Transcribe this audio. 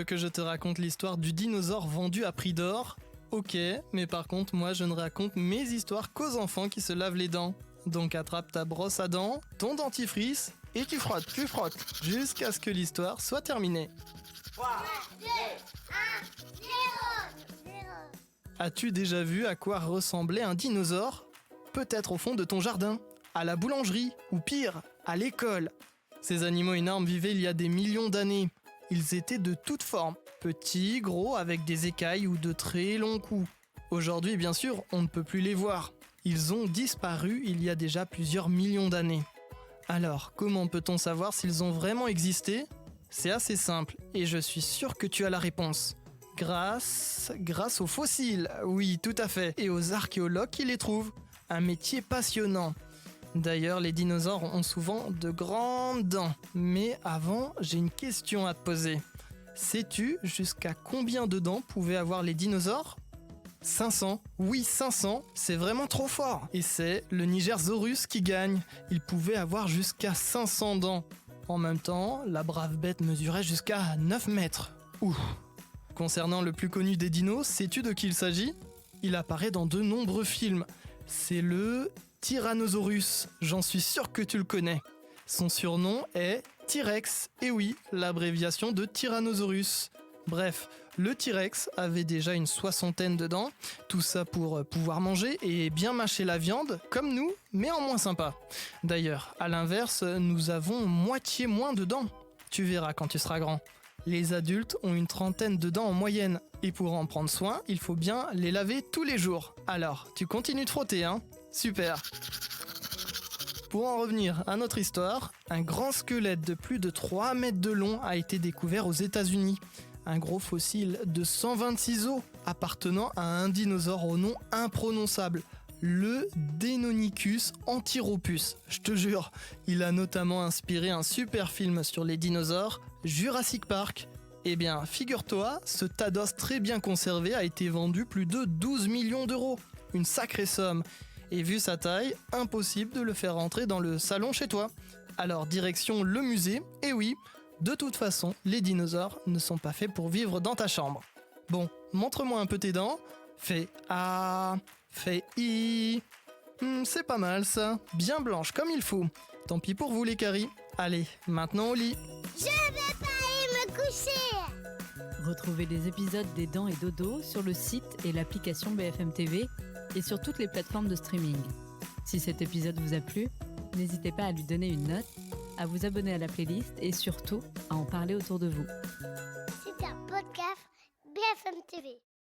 que je te raconte l'histoire du dinosaure vendu à prix d'or? Ok, mais par contre, moi je ne raconte mes histoires qu'aux enfants qui se lavent les dents. Donc attrape ta brosse à dents, ton dentifrice, et tu frottes, jusqu'à ce que l'histoire soit terminée. 3, 2, 1, 0. As-tu déjà vu à quoi ressemblait un dinosaure? Peut-être au fond de ton jardin, à la boulangerie, ou pire, à l'école. Ces animaux énormes vivaient il y a des millions d'années. Ils étaient de toutes formes, petits, gros, avec des écailles ou de très longs coups. Aujourd'hui, bien sûr, on ne peut plus les voir. Ils ont disparu il y a déjà plusieurs millions d'années. Alors, comment peut-on savoir s'ils ont vraiment existé? C'est assez simple, et je suis sûr que tu as la réponse. Grâce aux fossiles, oui, tout à fait, et aux archéologues qui les trouvent. Un métier passionnant. D'ailleurs, les dinosaures ont souvent de grandes dents. Mais avant, j'ai une question à te poser. Sais-tu jusqu'à combien de dents pouvaient avoir les dinosaures? 500. Oui, 500, c'est vraiment trop fort. Et c'est le Nigersaurus qui gagne. Il pouvait avoir jusqu'à 500 dents. En même temps, la brave bête mesurait jusqu'à 9 mètres. Ouh. Concernant le plus connu des dinos, sais-tu de qui il s'agit? Il apparaît dans de nombreux films. C'est le Tyrannosaurus, j'en suis sûr que tu le connais. Son surnom est T-Rex, et oui, l'abréviation de Tyrannosaurus. Bref, le T-Rex avait déjà une 60aine de dents, tout ça pour pouvoir manger et bien mâcher la viande, comme nous, mais en moins sympa. D'ailleurs, à l'inverse, nous avons moitié moins de dents. Tu verras quand tu seras grand. Les adultes ont une 30aine de dents en moyenne, et pour en prendre soin, il faut bien les laver tous les jours. Alors, tu continues de frotter, hein? Super! Pour en revenir à notre histoire, un grand squelette de plus de 3 mètres de long a été découvert aux États-Unis. Un gros fossile de 126 os appartenant à un dinosaure au nom imprononçable, le Deinonychus antiropus. Je te jure, il a notamment inspiré un super film sur les dinosaures, Jurassic Park. Eh bien, figure-toi, ce tas d'os très bien conservé a été vendu plus de 12 millions d'euros. Une sacrée somme. Et vu sa taille, impossible de le faire rentrer dans le salon chez toi. Alors direction le musée, et oui, de toute façon, les dinosaures ne sont pas faits pour vivre dans ta chambre. Bon, montre-moi un peu tes dents. Fais A, fais I. C'est pas mal ça, bien blanche comme il faut. Tant pis pour vous les caries. Allez, maintenant au lit. Je vais pas aller me coucher. Retrouvez les épisodes des Dents et Dodo sur le site et l'application BFM TV et sur toutes les plateformes de streaming. Si cet épisode vous a plu, n'hésitez pas à lui donner une note, à vous abonner à la playlist et surtout à en parler autour de vous. C'est un podcast BFM TV.